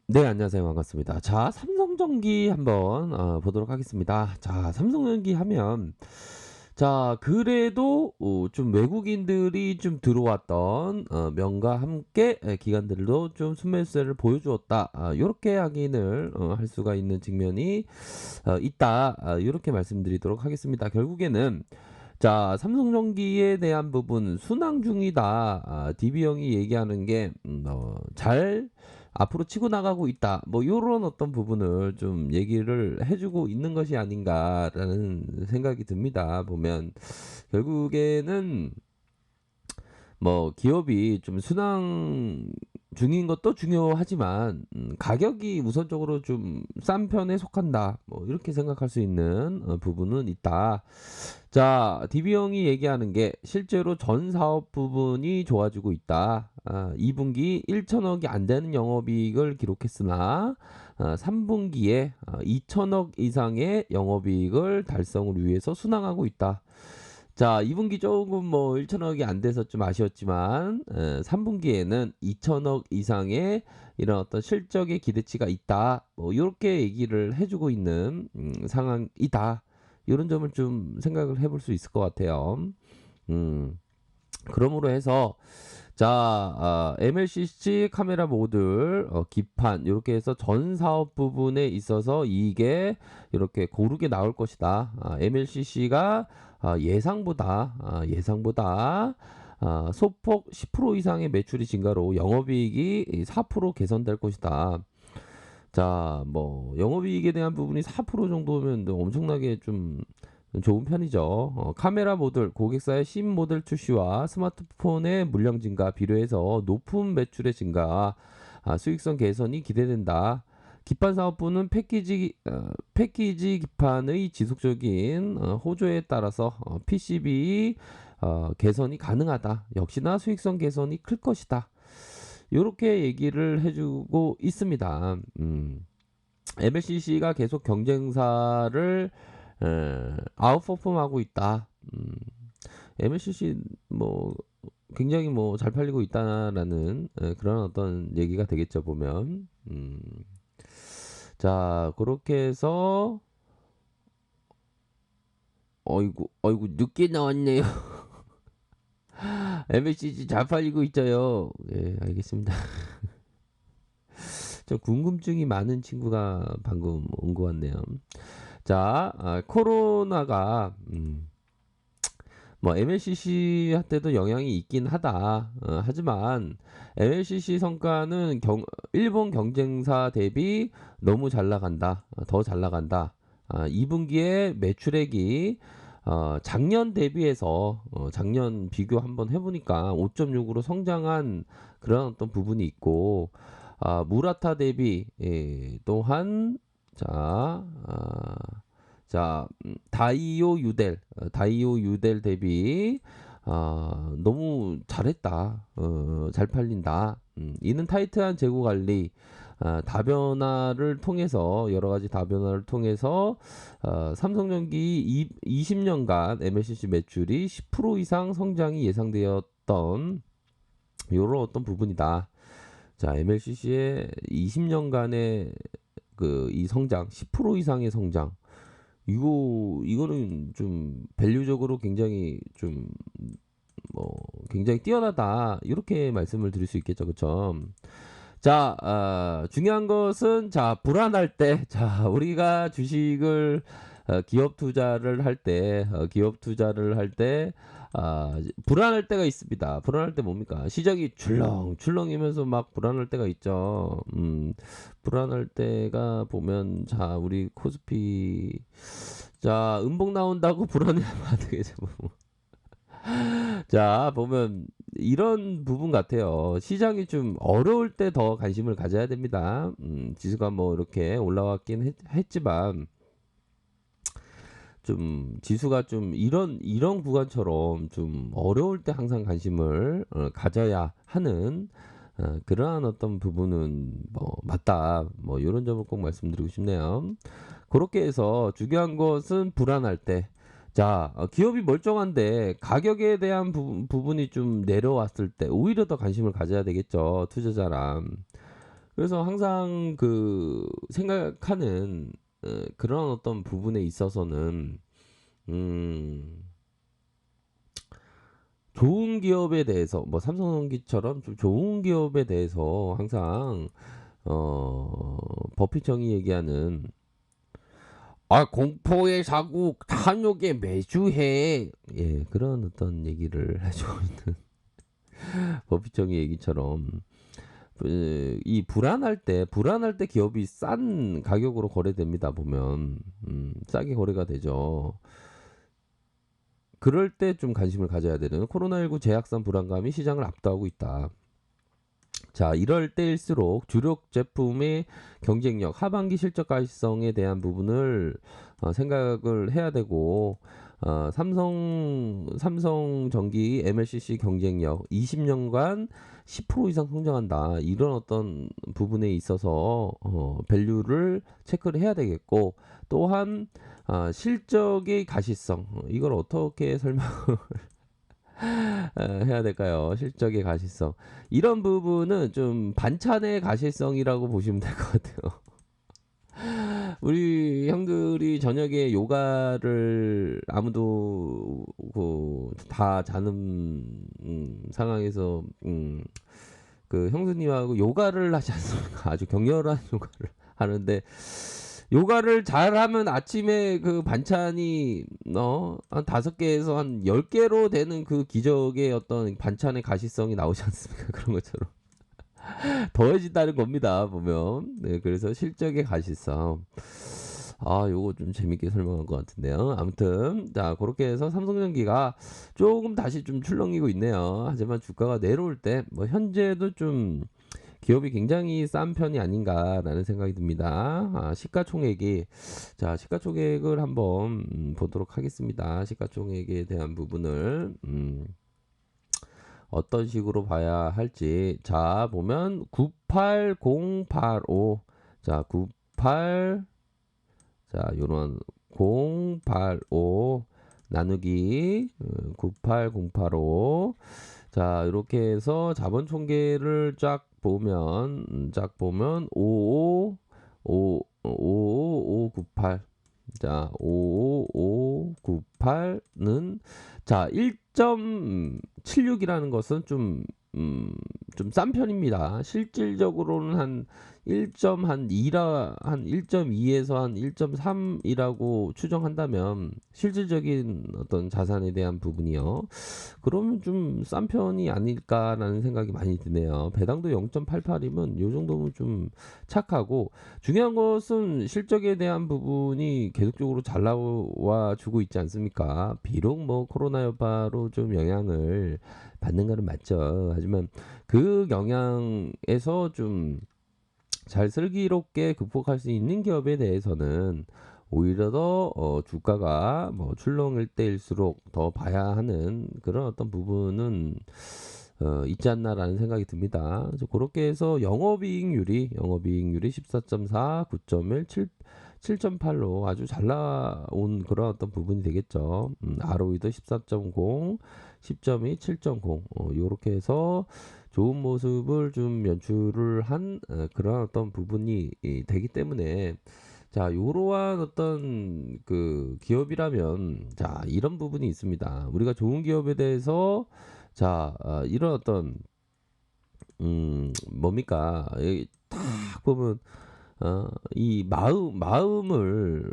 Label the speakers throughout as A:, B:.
A: 네, 안녕하세요. 반갑습니다. 자, 삼성전기 한번 보도록 하겠습니다. 자, 삼성전기 하면 자, 그래도 좀 외국인들이 좀 들어왔던 명과 함께 기관들도 좀 순매수세를 보여주었다. 요렇게 확인을 할 수가 있는 측면이 있다. 요렇게 말씀드리도록 하겠습니다. 결국에는 자, 삼성전기에 대한 부분 순항 중이다. DB형이 얘기하는 게 잘 앞으로 치고 나가고 있다. 뭐 요런 어떤 부분을 좀 얘기를 해주고 있는 것이 아닌가라는 생각이 듭니다. 보면 결국에는 뭐 기업이 좀 순항 중인 것도 중요하지만 가격이 우선적으로 좀 싼 편에 속한다. 뭐 이렇게 생각할 수 있는 부분은 있다. 자, DB형이 얘기하는 게 실제로 전 사업 부분이 좋아지고 있다. 2분기 1천억이 안 되는 영업이익을 기록했으나 3분기에 2천억 이상의 영업이익을 달성을 위해서 순항하고 있다. 자, 2분기 조금 뭐 1천억이 안 돼서 좀 아쉬웠지만 3분기에는 2천억 이상의 이런 어떤 실적의 기대치가 있다. 뭐 이렇게 얘기를 해주고 있는 상황이다. 이런 점을 좀 생각을 해볼 수 있을 것 같아요. 음, 그러므로 해서 자, MLCC 카메라 모듈, 기판 이렇게 해서 전 사업 부분에 있어서 이게 이렇게 고르게 나올 것이다. MLCC가 예상보다 소폭 10% 이상의 매출이 증가로 영업이익이 4% 개선될 것이다. 자, 뭐 영업이익에 대한 부분이 4% 정도면 엄청나게 좀 좋은 편이죠. 카메라 모듈, 고객사의 신 모델 출시와 스마트폰의 물량 증가 비례해서 높은 매출의 증가, 수익성 개선이 기대된다. 기판 사업부는 패키지 기판의 지속적인 호조에 따라서 PCB 개선이 가능하다. 역시나 수익성 개선이 클 것이다. 이렇게 얘기를 해주고 있습니다. MLCC가 계속 경쟁사를 아웃퍼폼하고 있다. MLCC 뭐 굉장히 뭐 잘 팔리고 있다라는 그런 어떤 얘기가 되겠죠 보면. 자, 그렇게 해서 어이구 늦게 나왔네요. MLCC 잘 팔리고 있어요. 예, 알겠습니다. 좀 궁금증이 많은 친구가 방금 온 것 같네요. 자, 코로나가 뭐 MLCC 때도 영향이 있긴 하다. 하지만 MLCC 성과는 일본 경쟁사 대비 너무 잘 나간다. 더 잘 나간다. 2분기에 매출액이 작년 대비해서 작년 비교 한번 해보니까 5.6으로 성장한 그런 어떤 부분이 있고 무라타 대비 또한 자, 다이오 유델 대비 너무 잘했다. 잘 팔린다. 이는 타이트한 재고 관리, 다변화를 통해서 여러 가지 다변화를 통해서 삼성전기 20년간 MLCC 매출이 10% 이상 성장이 예상되었던 이런 어떤 부분이다. 자, MLCC의 20년간의 그 이 성장, 10% 이상의 성장. 이거는 좀 밸류적으로 굉장히 좀 뭐 굉장히 뛰어나다 이렇게 말씀을 드릴 수 있겠죠, 그렇죠? 자, 중요한 것은 자 불안할 때, 자 우리가 주식을 기업 투자를 할 때, 불안할 때가 있습니다. 불안할 때 뭡니까? 시장이 출렁출렁이면서 막 불안할 때가 있죠. 불안할 때가 보면 자 우리 코스피 자 음봉 나온다고 불안해하면 안 되겠죠. 자, 보면 이런 부분 같아요. 시장이 좀 어려울 때 더 관심을 가져야 됩니다. 지수가 뭐 이렇게 올라왔긴 했지만 좀 지수가 좀 이런 구간처럼 좀 어려울 때 항상 관심을 가져야 하는 그러한 어떤 부분은 뭐 맞다. 뭐 이런 점을 꼭 말씀드리고 싶네요. 그렇게 해서 중요한 것은 불안할 때. 자, 기업이 멀쩡한데 가격에 대한 부분이 좀 내려왔을 때 오히려 더 관심을 가져야 되겠죠. 투자자람. 그래서 항상 그 생각하는 그런 어떤 부분에 있어서는 음 좋은 기업에 대해서 뭐 삼성전기처럼 좀 좋은 기업에 대해서 항상 버핏 형이 얘기하는 "아 공포의 사고 탐욕에 매주해." 예 그런 어떤 얘기를 해 주고 있는 버핏 형의 얘기처럼 이 불안할 때 기업이 싼 가격으로 거래됩니다 보면. 싸게 거래가 되죠. 그럴 때 좀 관심을 가져야 되는 코로나19 재확산 불안감이 시장을 압도하고 있다. 자, 이럴 때일수록 주력 제품의 경쟁력, 하반기 실적 가시성에 대한 부분을 생각을 해야 되고, 삼성전기 MLCC 경쟁력 20년간 10% 이상 성장한다. 이런 어떤 부분에 있어서 밸류를 체크를 해야 되겠고, 또한 실적의 가시성, 이걸 어떻게 해야 될까요? 실적의 가시성. 이런 부분은 좀 반찬의 가시성이라고 보시면 될 것 같아요. 우리 형들이 저녁에 요가를 아무도 다 자는 상황에서 그 형수님하고 요가를 하지 않습니까? 아주 격렬한 요가를 하는데 요가를 잘하면 아침에 그 반찬이 한 5개에서 한 10개로 되는 그 기적의 어떤 반찬의 가시성이 나오지 않습니까? 그런 것처럼 더해진다는 겁니다. 보면. 네, 그래서 실적의 가시성. 요거 좀 재밌게 설명한 것 같은데요. 아무튼 자 그렇게 해서 삼성전기가 조금 다시 좀 출렁이고 있네요. 하지만 주가가 내려올 때 뭐 현재도 좀 기업이 굉장히 싼 편이 아닌가라는 생각이 듭니다. 시가총액이 자 시가총액을 한번 보도록 하겠습니다. 시가총액에 대한 부분을 어떤 식으로 봐야 할지 자 보면 98085 자 98 자 요런 085 나누기 98085 자 이렇게 해서 자본 총계를 쫙 보면 55598 자 55598는 자 1.76이라는 것은 좀 싼 편입니다. 실질적으로는 한 1.2에서 한 1.3이라고 추정한다면 실질적인 어떤 자산에 대한 부분이요. 그러면 좀 싼 편이 아닐까라는 생각이 많이 드네요. 배당도 0.88이면 요 정도면 좀 착하고 중요한 것은 실적에 대한 부분이 계속적으로 잘 나와 주고 있지 않습니까? 비록 뭐 코로나 여파로 좀 영향을 받는 거는 맞죠. 하지만 그 영향에서 좀 잘 슬기롭게 극복할 수 있는 기업에 대해서는 오히려 더 주가가 뭐 출렁일 때일수록 더 봐야 하는 그런 어떤 부분은 있지 않나라는 생각이 듭니다. 그래서 그렇게 해서 영업이익률이 14.4, 9.1, 7.8로 아주 잘 나온 그런 어떤 부분이 되겠죠. ROE도 14.0, 10.2, 7.0 요렇게 해서 좋은 모습을 좀 연출을 한 그런 어떤 부분이 되기 때문에 자 요러한 어떤 그 기업이라면 자 이런 부분이 있습니다. 우리가 좋은 기업에 대해서 자 이런 어떤 뭡니까 딱 보면 이 마음을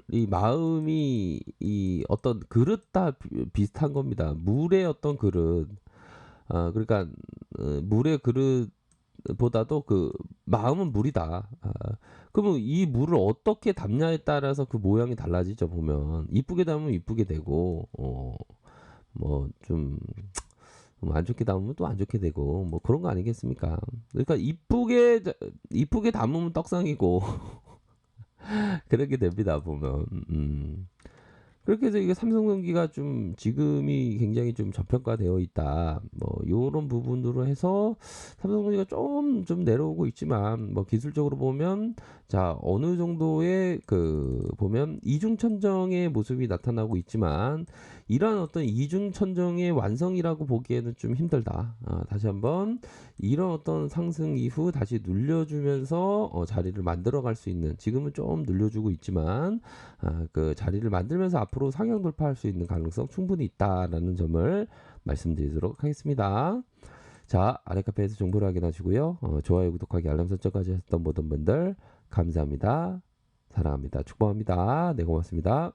A: 이 마음이 이 어떤 그릇 다 비슷한 겁니다. 물의 어떤 그릇. 그러니까 물의 그릇보다도 그 마음은 물이다. 그러면 이 물을 어떻게 담냐에 따라서 그 모양이 달라지죠 보면. 이쁘게 담으면 이쁘게 되고 뭐좀 안 좋게 담으면 또 안 좋게 되고 뭐 그런 거 아니겠습니까? 그러니까 이쁘게 담으면 떡상이고 그렇게 됩니다 보면. 그렇게 해서 이게 삼성전기가 좀 지금이 굉장히 좀 저평가되어 있다. 뭐 요런 부분으로 해서 삼성전기가 좀 내려오고 있지만 뭐 기술적으로 보면 자 어느 정도의 그 보면 이중천정의 모습이 나타나고 있지만 이러한 어떤 이중천정의 완성이라고 보기에는 좀 힘들다. 다시 한번 이런 어떤 상승 이후 다시 눌려주면서 자리를 만들어갈 수 있는, 지금은 좀 눌려주고 있지만 그 자리를 만들면서 앞으로 상향 돌파할 수 있는 가능성 충분히 있다라는 점을 말씀드리도록 하겠습니다. 자, 아래 카페에서 정보를 확인하시고요. 좋아요, 구독하기, 알람 설정까지 하셨던 모든 분들 감사합니다. 사랑합니다. 축복합니다. 네, 고맙습니다.